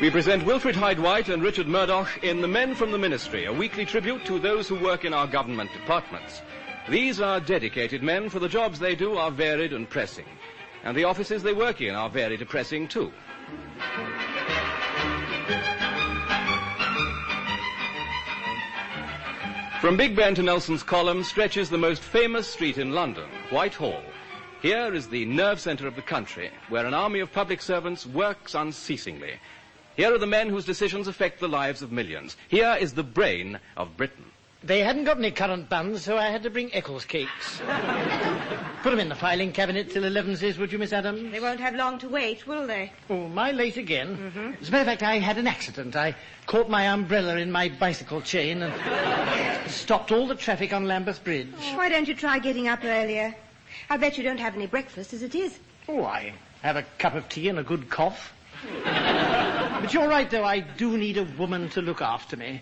We present Wilfrid Hyde White and Richard Murdoch in The Men from the Ministry, a weekly tribute to those who work in our government departments. These are dedicated men, for the jobs they do are varied and pressing. And the offices they work in are varied and pressing too. From Big Ben to Nelson's Column stretches the most famous street in London, Whitehall. Here is the nerve centre of the country, where an army of public servants works unceasingly. Here are the men whose decisions affect the lives of millions. Here is the brain of Britain. They hadn't got any currant buns, so I had to bring Eccles cakes. Put them in the filing cabinet till 11, says, would you, Miss Adams? They won't have long to wait, will they? Oh, am I late again? As a matter of fact, I had an accident. I caught my umbrella in my bicycle chain and stopped all the traffic on Lambeth Bridge. Oh, why don't you try getting up earlier? I'll bet you don't have any breakfast as it is. Oh, I have a cup of tea and a good cough. But you're right, though. I do need a woman to look after me.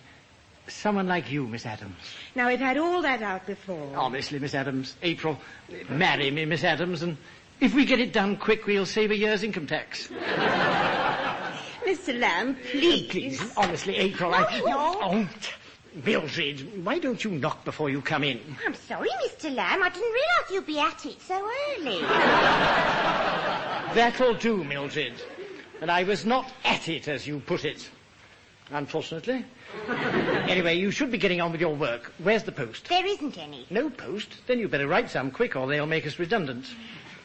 Someone like you, Miss Adams. Now, we've had all that out before. Honestly, Miss Adams. April, marry me, Miss Adams, and if we get it done quick, we'll save a year's income tax. Mr. Lamb, please. Please, honestly, April, No. Oh, Mildred, why don't you knock before you come in? I'm sorry, Mr. Lamb. I didn't realise you'd be at it so early. That'll do, Mildred. And I was not at it, as you put it. Unfortunately. Anyway, you should be getting on with your work. Where's the post? There isn't any. No post? Then you better write some quick, or they'll make us redundant.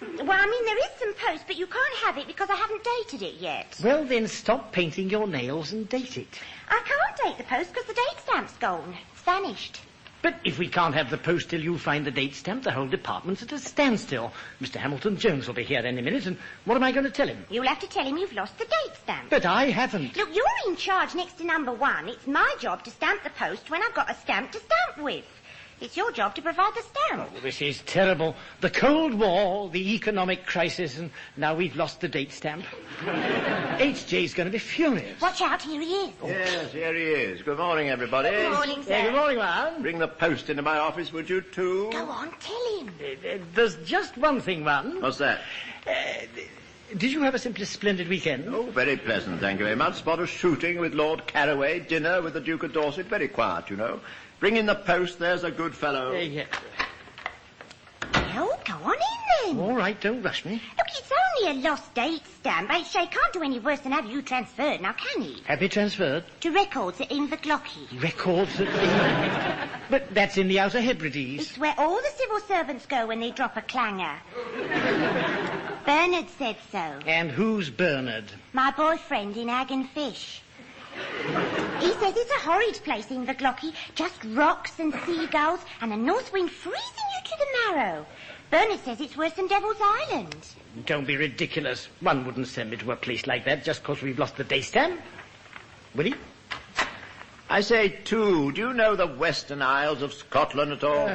Well, I mean, there is some post, but you can't have it because I haven't dated it yet. Well, then stop painting your nails and date it. I can't date the post because the date stamp's gone. It's vanished. But if we can't have the post till you find the date stamp, the whole department's at a standstill. Mr. Hamilton Jones will be here any minute, and what am I going to tell him? You'll have to tell him you've lost the date stamp. But I haven't. Look, you're in charge next to number one. It's my job to stamp the post when I've got a stamp to stamp with. It's your job to provide the stamp. Oh, this is terrible. The Cold War, the economic crisis, and now we've lost the date stamp. HJ's going to be furious. Watch out, here he is. Yes, here he is. Good morning, everybody. Good morning, sir. Good morning, ma'am. Bring the post into my office, would you, too? Go on, tell him. There's just one thing, ma'am. What's that? Did you have a simply splendid weekend? Oh, very pleasant, thank you very much. Spot of shooting with Lord Carraway, dinner with the Duke of Dorset. Very quiet, you know. Bring in the post, there's a good fellow. Yeah. Well, go on in then. All right, don't rush me. Look, it's only a lost date stamp. HJ can't do any worse than have you transferred, now can he? Have you transferred? To records at Inverglocky. Records at But that's in the Outer Hebrides. It's where all the civil servants go when they drop a clanger. Bernard said so. And who's Bernard? My boyfriend in Ag and Fish. He says it's a horrid place, Inverglocky. Just rocks and seagulls and a north wind freezing you to the marrow. Bernard says it's worse than Devil's Island. Don't be ridiculous. One wouldn't send me to a place like that just because we've lost the day stamp. Will he? I say, too, do you know the Western Isles of Scotland at all?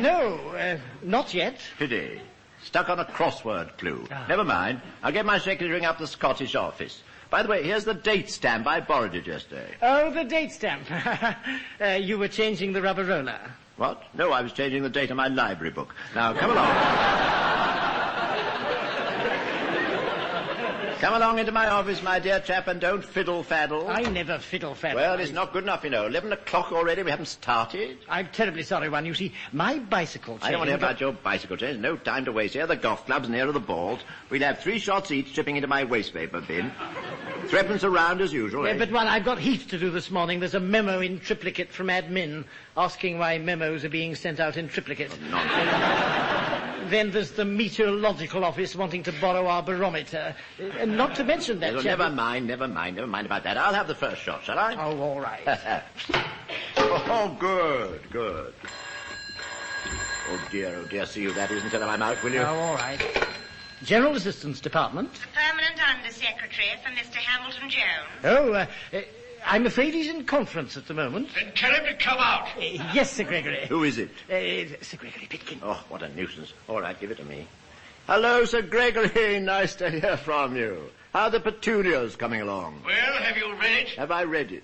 No, not yet. Pity. Stuck on a crossword clue. Ah. Never mind. I'll get my secretary to ring up the Scottish office. By the way, here's the date stamp. I borrowed it yesterday. Oh, the date stamp. You were changing the rubber roller. What? No, I was changing the date on my library book. Now, come along. Come along into my office, my dear chap, and don't fiddle-faddle. I never fiddle-faddle. Well, it's not good enough, you know. 11 o'clock already, we haven't started. I'm terribly sorry, One. You see, my bicycle chain... I don't want to hear about your bicycle chains. No time to waste. Here are the golf clubs and here are the balls. We'll have 3 shots each chipping into my waste paper bin. Threepence a round as usual, eh? But, One, I've got heaps to do this morning. There's a memo in triplicate from admin asking why memos are being sent out in triplicate. Oh, nonsense. Then there's the meteorological office wanting to borrow our barometer. And not to mention that... Well, never mind about that. I'll have the first shot, shall I? Oh, all right. Oh, good. Oh, dear, see you that isn't till I'm out, will you? Oh, all right. General Assistance Department. The permanent undersecretary for Mr. Hamilton Jones. Oh, I'm afraid he's in conference at the moment. Then tell him to come out. Yes, Sir Gregory. Who is it? Sir Gregory Pitkin. Oh, what a nuisance. All right, give it to me. Hello, Sir Gregory. Nice to hear from you. How are the petunias coming along? Well, have you read it? Have I read it?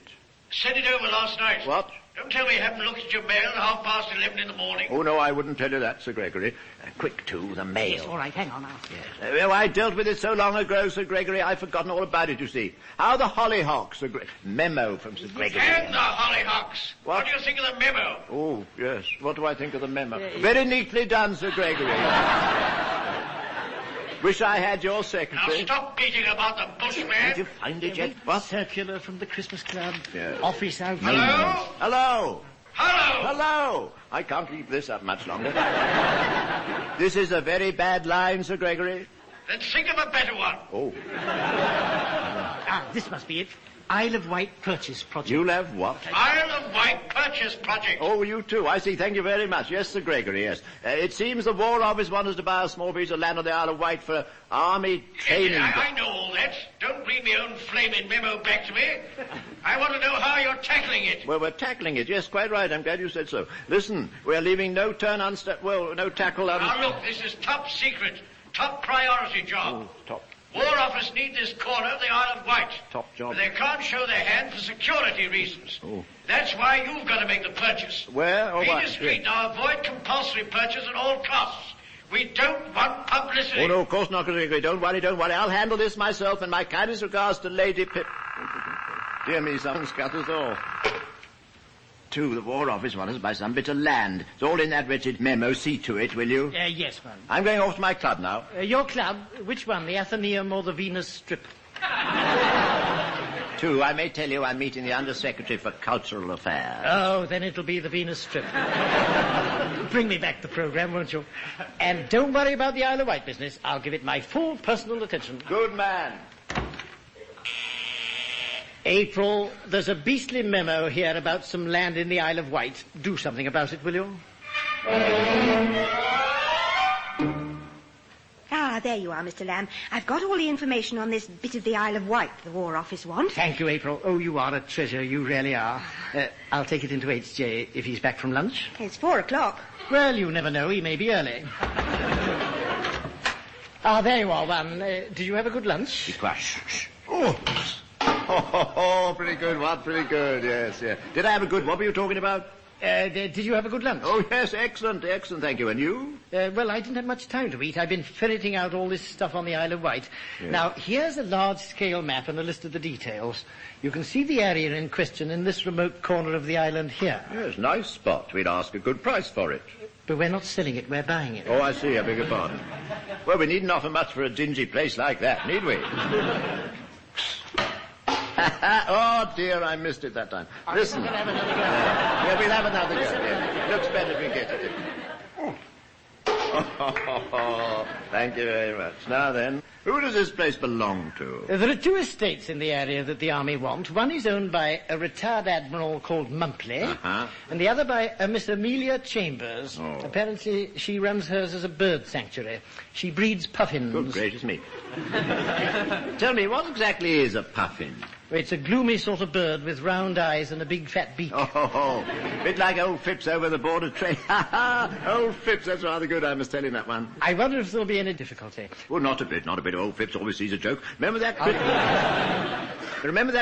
Sent it over last night. What? Don't tell me you haven't looked at your mail at 11:30 in the morning. Oh, no, I wouldn't tell you that, Sir Gregory. Quick, too, the mail. Yes, all right, hang on now. Yes. Well, I dealt with it so long ago, Sir Gregory, I've forgotten all about it, you see. How the hollyhocks, Sir Gregory. Memo from Sir Gregory. And the hollyhocks. What do you think of the memo? Oh, yes. What do I think of the memo? Very neatly done, Sir Gregory. Wish I had your secretary. Now stop beating about the bush, Did man. you find it yet? What? Circular from the Christmas Club. Yes. Office out. Hello? Hello? Hello? Hello? I can't keep this up much longer. This is a very bad line, Sir Gregory. Then think of a better one. Oh. This must be it. Isle of Wight purchase project. You'll have what? Isle of Wight purchase project. Oh, you too. I see. Thank you very much. Yes, Sir Gregory, yes. It seems the War Office wants us to buy a small piece of land on the Isle of Wight for army training. I know all that. Don't read my own flaming memo back to me. I want to know how you're tackling it. Well, we're tackling it. Yes, quite right. I'm glad you said so. Listen, we're leaving no turn no tackle Now, look, this is top secret, top priority job. Oh, top. War Office need this corner of the Isle of Wight. Top job. But they can't show their hand for security reasons. Oh. That's why you've got to make the purchase. Where or Be what? discreet now. Avoid compulsory purchase at all costs. We don't want publicity. Oh, no, of course not, Sir Gregory. Don't worry. I'll handle this myself, and my kindest regards to Lady Pip. Dear me, someone scatters off. Two, the War Office wants us to buy some bit of land. It's all in that wretched memo. See to it, will you? Yes, ma'am. I'm going off to my club now. Your club? Which one, the Athenaeum or the Venus Strip? Two, I may tell you I'm meeting the Under Secretary for Cultural Affairs. Oh, then it'll be the Venus Strip. Bring me back the program, won't you? And don't worry about the Isle of Wight business. I'll give it my full personal attention. Good man. April, there's a beastly memo here about some land in the Isle of Wight. Do something about it, will you? Ah, there you are, Mr. Lamb. I've got all the information on this bit of the Isle of Wight the War Office want. Thank you, April. Oh, you are a treasure. You really are. I'll take it into HJ if he's back from lunch. It's 4:00. Well, you never know. He may be early. There you are, one. Did you have a good lunch? Be quiet. Shh. Oh, pretty good one, pretty good, yes. Did I have a good, what were you talking about? Did you have a good lunch? Oh, yes, excellent, thank you. And you? Well, I didn't have much time to eat. I've been ferreting out all this stuff on the Isle of Wight. Yes. Now, here's a large-scale map and a list of the details. You can see the area in question in this remote corner of the island here. Yes, nice spot. We'd ask a good price for it. But we're not selling it, we're buying it. Oh, I see, I beg your pardon. Well, we needn't offer much for a dingy place like that, need we? Oh, dear, I missed it that time. Listen. We'll have another go. Yeah, we'll have another go. Yeah. Looks better if we get it. Thank you very much. Now then, who does this place belong to? There are two estates in the area that the army want. One is owned by a retired admiral called Mumpley, and the other by a Miss Amelia Chambers. Oh. Apparently, she runs hers as a bird sanctuary. She breeds puffins. Good gracious me. Tell me, what exactly is a puffin? It's a gloomy sort of bird with round eyes and a big fat beak. Oh, bit like old Phipps over the border trade. Old Phipps, that's rather good, I must tell him that one. I wonder if there'll be any difficulty. Well, not a bit. Old Phipps always sees a joke. Remember that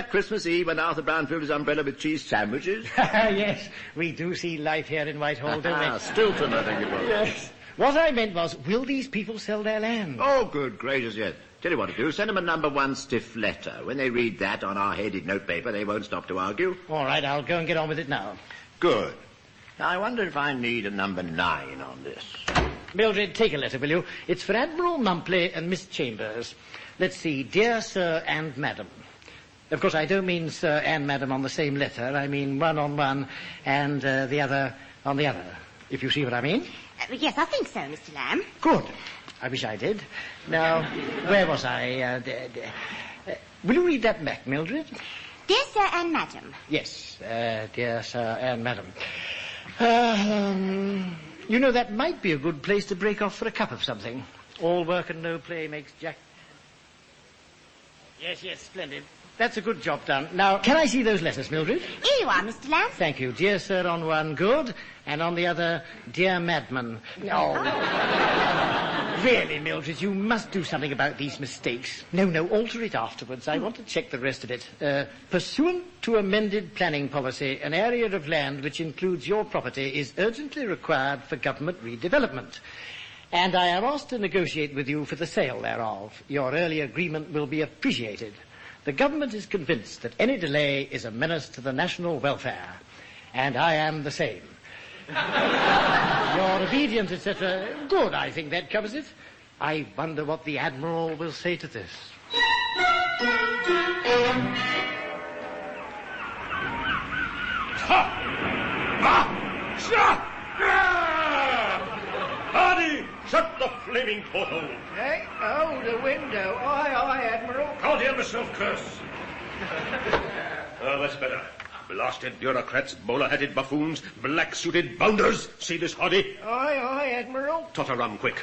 Christmas Eve when Arthur Brown filled his umbrella with cheese sandwiches? Yes, we do see life here in Whitehall, don't we? Stilton, I think it was. Yes. What I meant was, will these people sell their land? Oh, good gracious, yes. Tell you what to do, send them a number 1 stiff letter. When they read that on our headed notepaper, they won't stop to argue. All right, I'll go and get on with it now. Good. Now, I wonder if I need a number 9 on this. Mildred, take a letter, will you? It's for Admiral Mumpley and Miss Chambers. Let's see, Dear Sir and Madam. Of course, I don't mean Sir and Madam on the same letter. I mean one on one and the other on the other, if you see what I mean. Yes, I think so, Mr. Lamb. Good. I wish I did. Now, where was I? Will you read that back, Mildred? Dear Sir and Madam. Yes, Dear Sir and Madam. You know, that might be a good place to break off for a cup of something. All work and no play makes Jack... Yes, splendid. That's a good job done. Now, can I see those letters, Mildred? Here you are, Mr. Lamb. Thank you. Dear Sir on one, good. And on the other, Dear Madman. Oh. Really, Mildred, you must do something about these mistakes. No, alter it afterwards. I want to check the rest of it. Pursuant to amended planning policy, an area of land which includes your property is urgently required for government redevelopment. And I am asked to negotiate with you for the sale thereof. Your early agreement will be appreciated. The government is convinced that any delay is a menace to the national welfare. And I am the same. Your obedience, etc. Good, I think that covers it. I wonder what the Admiral will say to this. Hardy, shut the flaming porthole. Hey, oh, the window. Aye, Admiral. Can't hear myself curse. Oh, that's better. Blasted bureaucrats, bowler-hatted buffoons, black-suited bounders. See this, Hardy? Aye, Admiral. Totter rum, quick.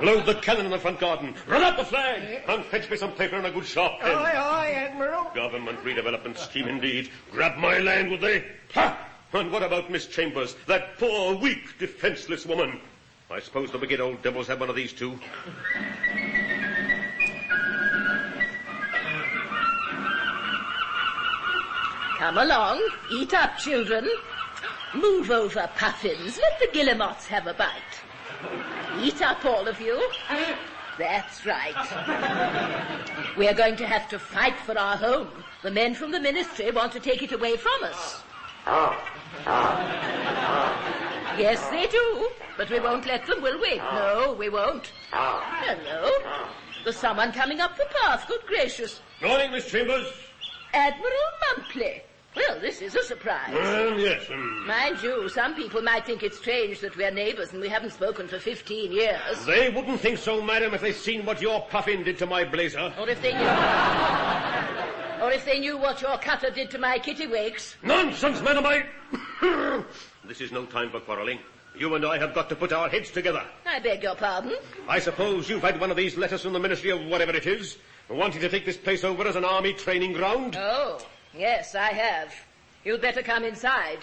Load the cannon in the front garden. Run up the flag. And fetch me some paper and a good sharp pen. Aye, Admiral. Government redevelopment scheme indeed. Grab my land, would they? Ha! And what about Miss Chambers, that poor, weak, defenseless woman? I suppose the wicked old devils have one of these too. Come along. Eat up, children. Move over, Puffins. Let the guillemots have a bite. Eat up, all of you. That's right. We're going to have to fight for our home. The men from the ministry want to take it away from us. Yes, they do. But we won't let them, will we? No, we won't. Hello. There's someone coming up the path. Good gracious. Morning, Miss Chambers. Admiral Mumpley. Well, this is a surprise. Yes. Mind you, some people might think it strange that we're neighbours and we haven't spoken for 15 years. They wouldn't think so, madam, if they'd seen what your puffin did to my blazer. Or if they knew what your cutter did to my kittiwakes. Nonsense, madam, This is no time for quarrelling. You and I have got to put our heads together. I beg your pardon? I suppose you've had one of these letters from the Ministry of whatever it is, wanting to take this place over as an army training ground? Oh, yes, I have. You'd better come inside.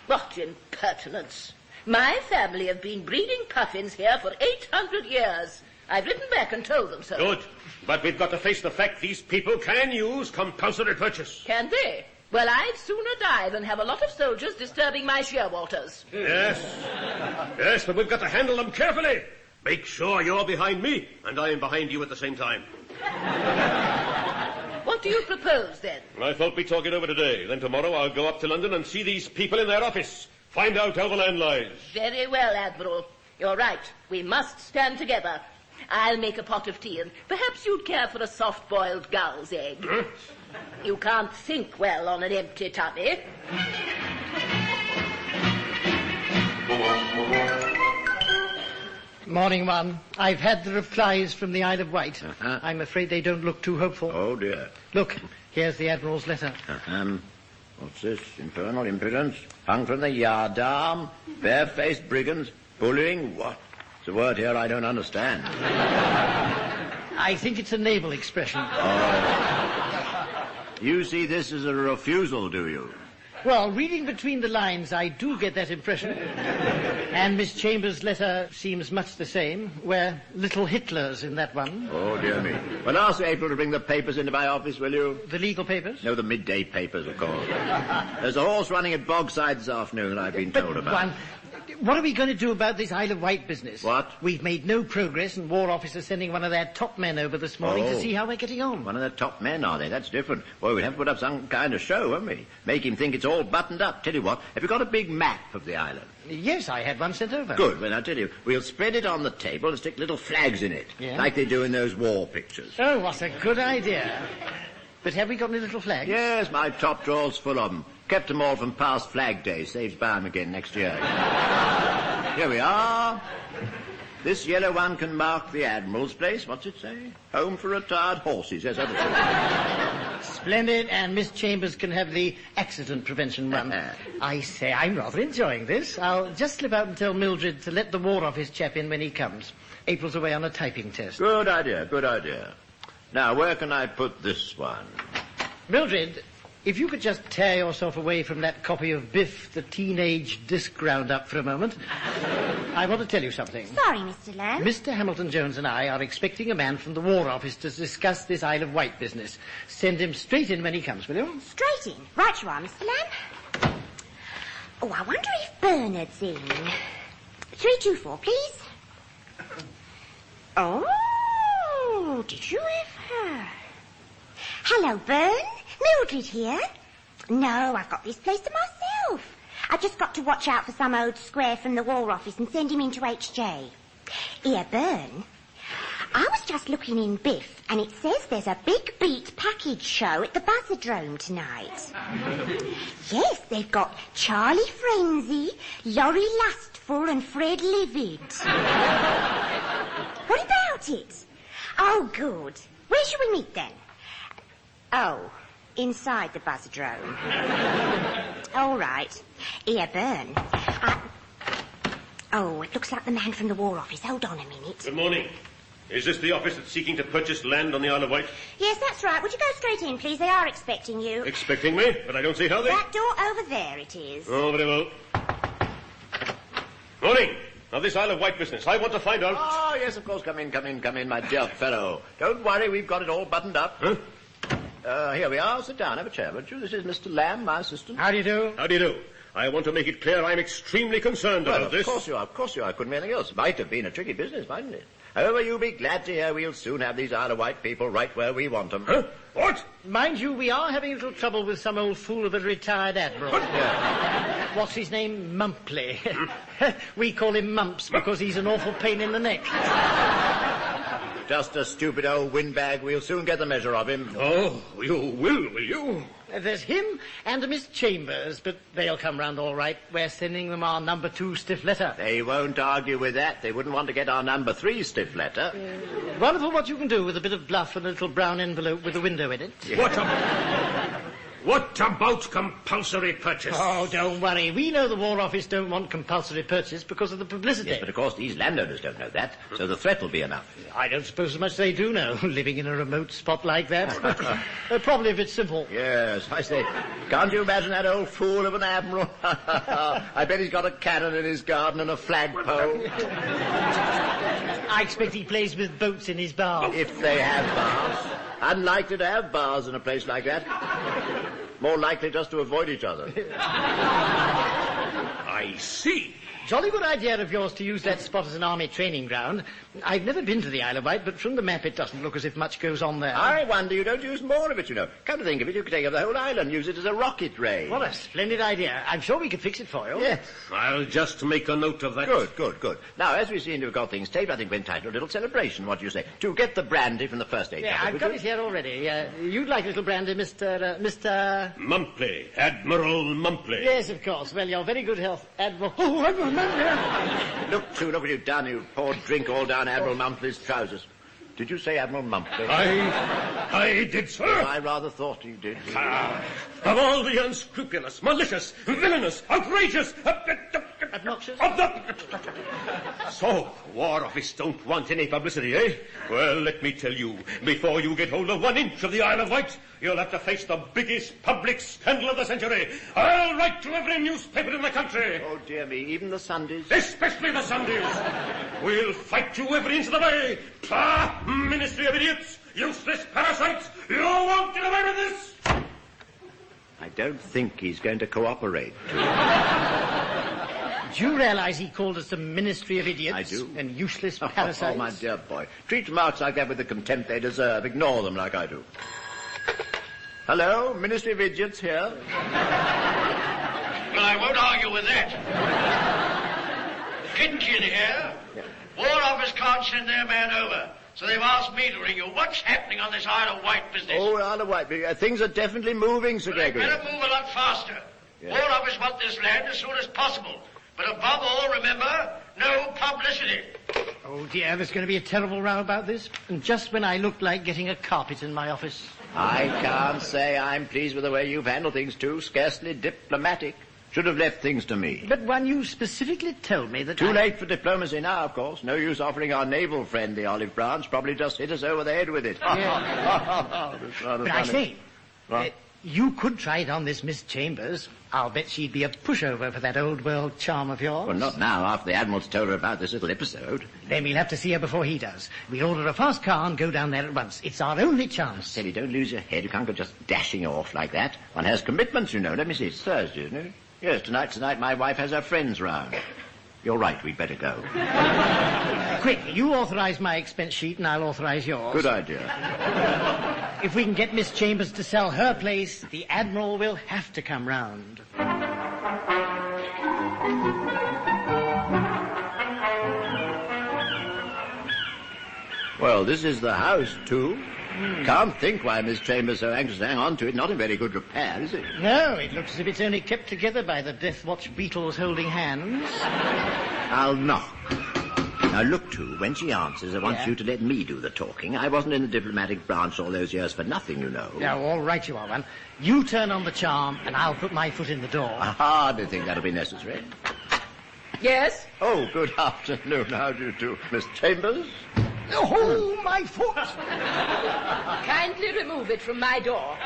What impertinence. My family have been breeding puffins here for 800 years. I've written back and told them so. Good. But we've got to face the fact these people can use compulsory purchase. Can they? Well, I'd sooner die than have a lot of soldiers disturbing my shearwaters. Yes, but we've got to handle them carefully. Make sure you're behind me, and I am behind you at the same time. What do you propose, then? I thought we'd talk it over today. Then tomorrow I'll go up to London and see these people in their office. Find out how the land lies. Very well, Admiral. You're right. We must stand together. I'll make a pot of tea, and perhaps you'd care for a soft-boiled gull's egg. Huh? You can't think well on an empty tummy. Morning, one. I've had the replies from the Isle of Wight. I'm afraid they don't look too hopeful. Oh, dear. Look, here's the Admiral's letter. What's this? Infernal impudence? Hung from the yardarm? Barefaced brigands? Bullying? What? It's a word here I don't understand. I think it's a naval expression. Oh. You see this as a refusal, do you? Well, reading between the lines, I do get that impression. And Miss Chambers' letter seems much the same. We're little Hitlers in that one. Oh, dear me. Well, ask April to bring the papers into my office, will you? The legal papers? No, the midday papers, of course. There's a horse running at Bogside this afternoon, I've been told about. What are we going to do about this Isle of Wight business? What? We've made no progress, and War Office is sending one of their top men over this morning to see how we're getting on. One of their top men, are they? That's different. Boy, we'd have to put up some kind of show, won't we? Make him think it's all buttoned up. Tell you what, have you got a big map of the island? Yes, I had one sent over. Good. Well, I'll tell you, we'll spread it on the table and stick little flags in it, like they do in those war pictures. Oh, what a good idea. But have we got any little flags? Yes, my top drawer's full of them. Kept them all from past Flag Day. Saves buying them again next year. Here we are. This yellow one can mark the Admiral's place. What's it say? Home for retired horses. Yes, that's it. Splendid, and Miss Chambers can have the accident prevention one. I say, I'm rather enjoying this. I'll just slip out and tell Mildred to let the War Office chap in when he comes. April's away on a typing test. Good idea, good idea. Now, where can I put this one? Mildred, if you could just tear yourself away from that copy of Biff, the Teenage Disc Roundup, for a moment. I want to tell you something. Sorry, Mr. Lamb. Mr. Hamilton Jones and I are expecting a man from the War Office to discuss this Isle of Wight business. Send him straight in when he comes, will you? Straight in. Right you are, Mr. Lamb. Oh, I wonder if Bernard's in. 324, please. Oh, did you ever? Hello, Bern. Mildred here. No, I've got this place to myself. I've just got to watch out for some old square from the War Office and send him into HJ. Here, Bern. I was just looking in Biff, and it says there's a big beat package show at the Buzzardrome tonight. Yes, they've got Charlie Frenzy, Laurie Lustful, and Fred Livid. What about it? Oh, good. Where shall we meet then? Oh, inside the Buzzardrome. All right. Here, Bern. Oh, it looks like the man from the War Office. Hold on a minute. Good morning. Is this the office that's seeking to purchase land on the Isle of Wight? Yes, that's right. Would you go straight in, please? They are expecting you. Expecting me? But I don't see how they... That door over there it is. Oh, very well. Morning. Now, this Isle of Wight business, I want to find out... Oh, yes, of course. Come in, my dear fellow. Don't worry, we've got it all buttoned up. Huh? Here we are. Sit down, have a chair, won't you? This is Mr. Lamb, my assistant. How do you do? How do you do? I want to make it clear I'm extremely concerned about this. Of course you are. Couldn't be anything else. Might have been a tricky business, mightn't it? However, you'll be glad to hear we'll soon have these Isle of Wight people right where we want them. Huh? What? Mind you, we are having a little trouble with some old fool of a retired admiral. What's his name? Mumpley. We call him Mumps because he's an awful pain in the neck. Just a stupid old windbag. We'll soon get the measure of him. Oh, you will you? There's him and Miss Chambers, but they'll come round all right. We're sending them our number 2 stiff letter. They won't argue with that. They wouldn't want to get our number 3 stiff letter. Wonderful what you can do with a bit of bluff and a little brown envelope with a window in it. Yeah. What about compulsory purchase? Oh, don't worry. We know the War Office don't want compulsory purchase because of the publicity. Yes, but of course these landowners don't know that, so the threat will be enough. I don't suppose as much they do know, living in a remote spot like that. Probably if it's simple. Yes, I say, can't you imagine that old fool of an admiral? I bet he's got a cannon in his garden and a flagpole. I expect he plays with boats in his bar. If they have bars. Unlikely to have bars in a place like that. More likely just to avoid each other. I see. Jolly good idea of yours to use that spot as an army training ground. I've never been to the Isle of Wight, but from the map it doesn't look as if much goes on there. I wonder you don't use more of it, you know. Come to think of it, you could take up the whole island, use it as a rocket range. What a splendid idea. I'm sure we could fix it for you. Yes. I'll just make a note of that. Good. Now, as we seem to have got things taped, I think we're entitled to a little celebration. What do you say? To get the brandy from the first aid Yeah, cupboard, I've got it here already. You'd like a little brandy, Mr. Mumpley. Admiral Mumpley. Yes, of course. Well, your very good health, Admiral... Oh, Admiral Mumpley. Look what you've done. You poured drink all down Admiral Mumpley's trousers. Did you say Admiral Mumpley? I did, sir. I rather thought you did. Of all the unscrupulous, malicious, villainous, outrageous... Obnoxious? So, War Office don't want any publicity, eh? Well, let me tell you, before you get hold of 1 inch of the Isle of Wight, you'll have to face the biggest public scandal of the century. I'll write to every newspaper in the country. Oh, dear me, even the Sundays? Especially the Sundays. We'll fight you every inch of the way. Ah, Ministry of Idiots, useless parasites, you won't get away with this. I don't think he's going to cooperate. Do you realise he called us the Ministry of Idiots? I do. And useless parasites? Oh, my dear boy. Treat remarks like that with the contempt they deserve. Ignore them like I do. Hello, Ministry of Idiots here. Well, I won't argue with that. Kitchen here. War Office can't send their man over, so they've asked me to ring you. What's happening on this Isle of Wight business? Oh, Isle of Wight. Things are definitely moving, Sir They Gregory. better move a lot faster. Yeah. War Office want this land as soon as possible. But above all, remember, no publicity. Oh, dear, there's going to be a terrible row about this. And just when I looked like getting a carpet in my office. I can't say I'm pleased with the way you've handled things, too. Scarcely diplomatic. Should have left things to me. But when you specifically told me that Too late for diplomacy now, of course. No use offering our naval friend the olive branch. Probably just hit us over the head with it. Yeah. That's rather But I funny. say, What? You could try it on this Miss Chambers. I'll bet she'd be a pushover for that old world charm of yours. Well, not now, after the Admiral's told her about this little episode. Then we'll have to see her before he does. We'll order a fast car and go down there at once. It's our only chance. Sally, don't lose your head. You can't go just dashing off like that. One has commitments, you know. Let me see, it's Thursday, isn't it? Yes, tonight my wife has her friends round. You're right, we'd better go. Quick, you authorise my expense sheet and I'll authorise yours. Good idea. If we can get Miss Chambers to sell her place, the Admiral will have to come round. Well, this is the house, too. Can't think why Miss Chambers so anxious to hang on to it. Not in very good repair, is it? No, it looks as if it's only kept together by the Death Watch beetles holding hands. I'll knock. Now, look, too, when she answers, I want you to let me do the talking. I wasn't in the diplomatic branch all those years for nothing, you know. Yeah, all right, you are one. You turn on the charm, and I'll put my foot in the door. I hardly think that'll be necessary. Yes? Oh, good afternoon. How do you do, Miss Chambers? Oh, my foot! Kindly remove it from my door.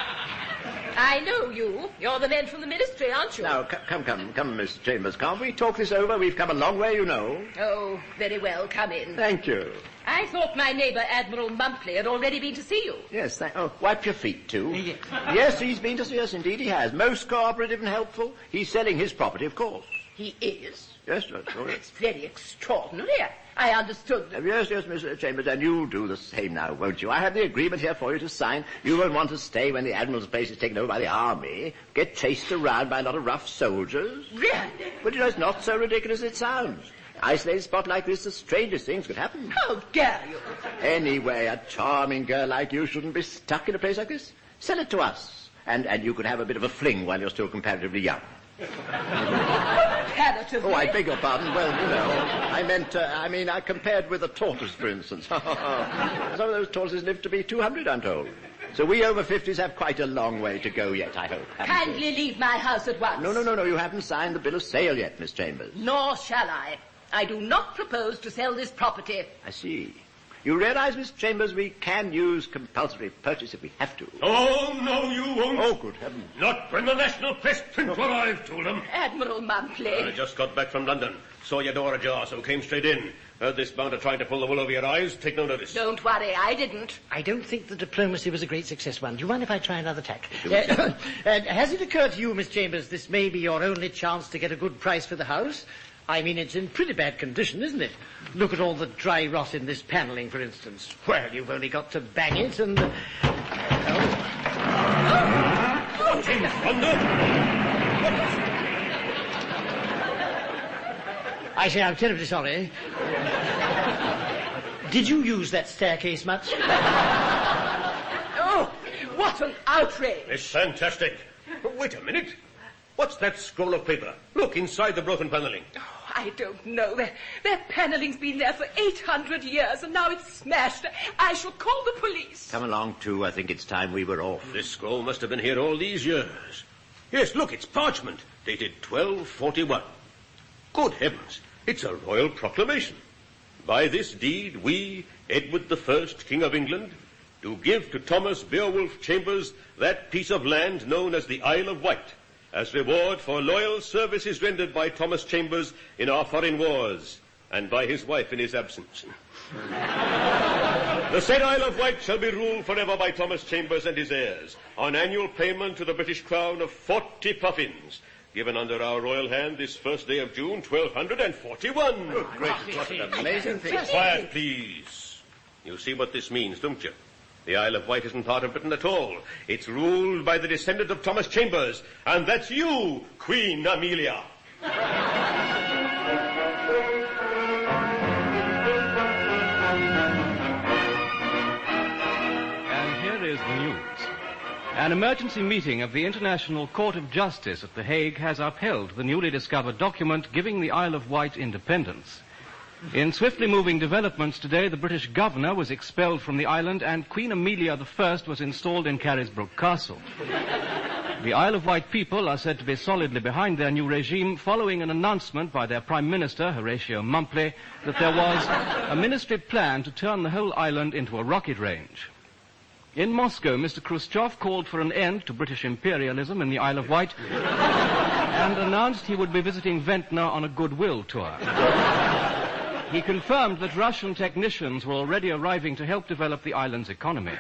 I know you. You're the men from the ministry, aren't you? Now, come, Miss Chambers. Can't we talk this over? We've come a long way, you know. Oh, very well. Come in. Thank you. I thought my neighbour, Admiral Mumpley, had already been to see you. Yes, wipe your feet, too. Yes. Yes, he's been to see us. Indeed, he has. Most cooperative and helpful. He's selling his property, of course. He is? Yes, that's all right. It's very extraordinary. I understood that. Yes, Miss Chambers, and you'll do the same now, won't you? I have the agreement here for you to sign. You won't want to stay when the Admiral's place is taken over by the army, get chased around by a lot of rough soldiers. Really? But, you know, it's not so ridiculous as it sounds. Isolated spot like this, the strangest things could happen. How dare you? Anyway, a charming girl like you shouldn't be stuck in a place like this. Sell it to us, and you could have a bit of a fling while you're still comparatively young. Comparatively? Oh, I beg your pardon. Well, you know, I compared with a tortoise, for instance. Some of those tortoises live to be 200, I'm told. So we over 50s have quite a long way to go yet, I hope. Kindly leave my house at once. No. You haven't signed the bill of sale yet, Miss Chambers. Nor shall I. I do not propose to sell this property. I see. You realize, Miss Chambers, we can use compulsory purchase if we have to. Oh, no, you won't. Oh, good heavens. Not when the national press print what I've told them. Admiral Mumpley. I just got back from London. Saw your door ajar, so came straight in. Heard this bounder trying to pull the wool over your eyes. Take no notice. Don't worry, I didn't. I don't think the diplomacy was a great success one. Do you mind if I try another tack? Has it occurred to you, Miss Chambers, this may be your only chance to get a good price for the house? I mean, it's in pretty bad condition, isn't it? Look at all the dry rot in this panelling, for instance. Well, you've only got to bang it and... What in thunder? I say, I'm terribly sorry. Did you use that staircase much? Oh, what an outrage! It's fantastic. Wait a minute. What's that scroll of paper? Look, inside the broken panelling. Oh, I don't know. Their panelling's been there for 800 years, and now it's smashed. I shall call the police. Come along, too. I think it's time we were off. This scroll must have been here all these years. Yes, look, it's parchment, dated 1241. Good heavens, it's a royal proclamation. By this deed, we, Edward I, King of England, do give to Thomas Beowulf Chambers that piece of land known as the Isle of Wight, as reward for loyal services rendered by Thomas Chambers in our foreign wars, and by his wife in his absence. The said Isle of Wight shall be ruled forever by Thomas Chambers and his heirs, on annual payment to the British Crown of 40 puffins, given under our royal hand this first day of June, 1241. Good gracious, what an amazing thing. Quiet, please. You see what this means, don't you? The Isle of Wight isn't part of Britain at all. It's ruled by the descendant of Thomas Chambers, and that's you, Queen Amelia. And here is the news. An emergency meeting of the International Court of Justice at The Hague has upheld the newly discovered document giving the Isle of Wight independence. In swiftly moving developments today, the British governor was expelled from the island and Queen Amelia I was installed in Carisbrooke Castle. The Isle of Wight people are said to be solidly behind their new regime following an announcement by their Prime Minister, Horatio Mumpley, that there was a ministry plan to turn the whole island into a rocket range. In Moscow, Mr. Khrushchev called for an end to British imperialism in the Isle of Wight and announced he would be visiting Ventnor on a goodwill tour. He confirmed that Russian technicians were already arriving to help develop the island's economy.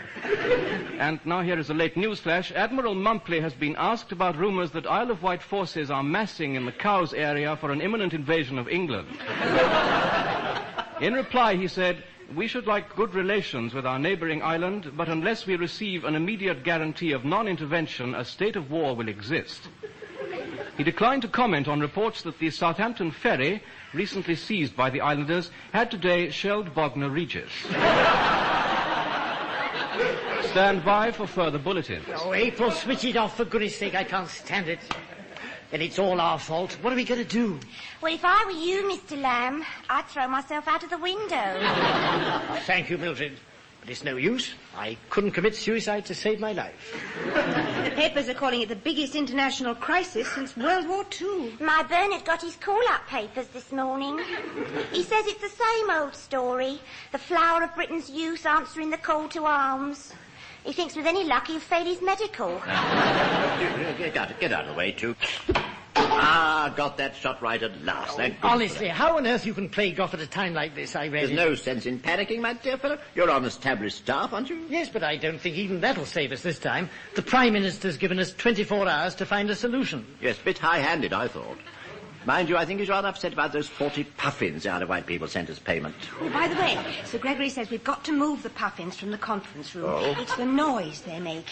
And now here is a late news flash. Admiral Mumpley has been asked about rumours that Isle of Wight forces are massing in the Cowes area for an imminent invasion of England. In reply, he said, "We should like good relations with our neighbouring island, but unless we receive an immediate guarantee of non-intervention, a state of war will exist." He declined to comment on reports that the Southampton ferry, recently seized by the islanders, had today shelled Bognor Regis. Stand by for further bulletins. Oh, April, switch it off, for goodness sake. I can't stand it. And it's all our fault. What are we going to do? Well, if I were you, Mr. Lamb, I'd throw myself out of the window. Thank you, Mildred. But it's no use. I couldn't commit suicide to save my life. The papers are calling it the biggest international crisis since World War II. My Bernard got his call-up papers this morning. He says it's the same old story. The flower of Britain's youth answering the call to arms. He thinks with any luck he'll fail his medical. Get out of the way, too. Ah, got that shot right at last. Thank goodness. Honestly, how on earth you can play golf at a time like this, I really... There's no sense in panicking, my dear fellow. You're on established staff, aren't you? Yes, but I don't think even that'll save us this time. The Prime Minister's given us 24 hours to find a solution. Yes, a bit high-handed, I thought. Mind you, I think he's rather upset about those 40 puffins the Isle of Wight people sent as payment. Oh, by the way, Sir Gregory says we've got to move the puffins from the conference room. Oh? It's the noise they make.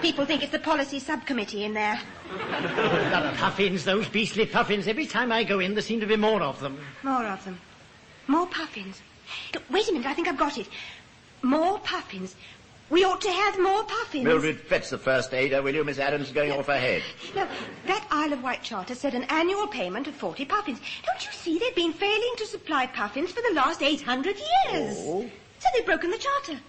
People think it's the policy subcommittee in there. The puffins, those beastly puffins. Every time I go in, there seem to be more of them. More of them. More puffins. Wait a minute, I think I've got it. More puffins. We ought to have more puffins. Mildred, fetch the first aider, will you? Miss Adams is going off her head. Now, that Isle of Wight charter said an annual payment of 40 puffins. Don't you see they've been failing to supply puffins for the last 800 years? Oh. So they've broken the charter.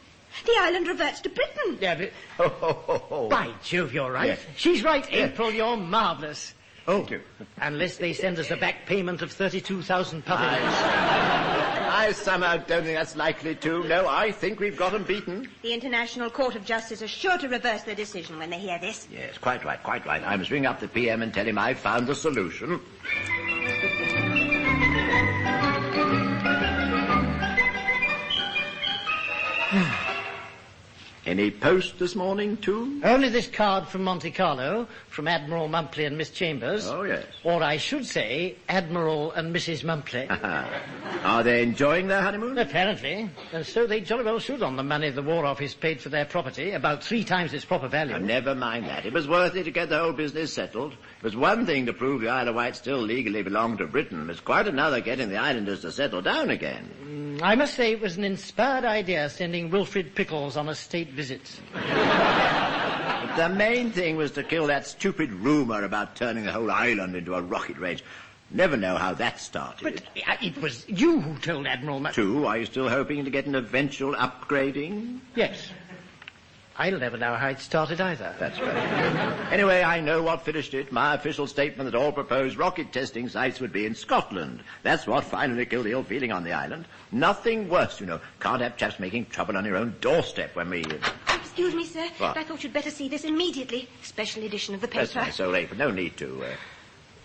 The island reverts to Britain. Yeah, but... By Jove, you're right. Yes. She's right, April, you're marvellous. Thank you. Unless they send us a back payment of 32,000 puffins. I somehow don't think that's likely to. No, I think we've got them beaten. The International Court of Justice is sure to reverse their decision when they hear this. Yes, quite right, quite right. I must ring up the PM and tell him I've found the solution. Any post this morning, too? Only this card from Monte Carlo, from Admiral Mumpley and Miss Chambers. Oh, yes. Or I should say, Admiral and Mrs. Mumpley. Are they enjoying their honeymoon? Apparently. And so they jolly well should on the money the War Office paid for their property, about 3 times its proper value. Oh, never mind that. It was worth it to get the whole business settled. It was one thing to prove the Isle of Wight still legally belonged to Britain. It was quite another getting the islanders to settle down again. I must say it was an inspired idea sending Wilfrid Pickles on a state visit. But the main thing was to kill that stupid rumour about turning the whole island into a rocket range. Never know how that started. But it was you who told Admiral Too? Are you still hoping to get an eventual upgrading? Yes. I'll never know how it started either. That's right. Anyway, I know what finished it. My official statement that all proposed rocket testing sites would be in Scotland. That's what finally killed the ill feeling on the island. Nothing worse, you know. Can't have chaps making trouble on your own doorstep when we... Excuse me, sir. What? But I thought you'd better see this immediately. Special edition of the paper. That's my soul ache, but no need to.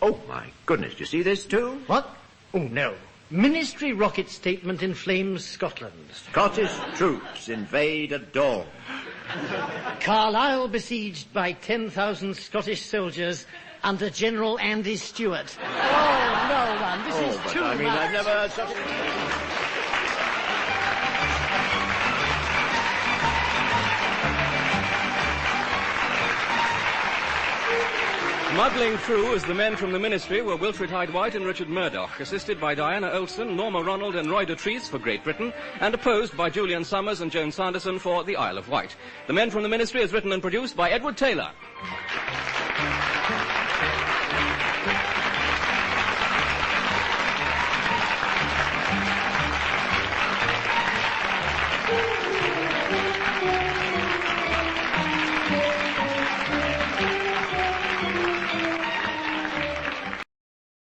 Oh, my goodness. Do you see this, too? What? Oh, no. Ministry rocket statement inflames Scotland. Scottish troops invade at dawn. Carlisle besieged by 10,000 Scottish soldiers under General Andy Stewart. Oh, no, man, this is too much. I've never heard something... Smuggling through as the men from the Ministry were Wilfrid Hyde White and Richard Murdoch, assisted by Diana Olsson, Norma Ronald and Roy Dotrice for Great Britain, and opposed by Julian Somers and Joan Sanderson for the Isle of Wight. The Men from the Ministry is written and produced by Edward Taylor.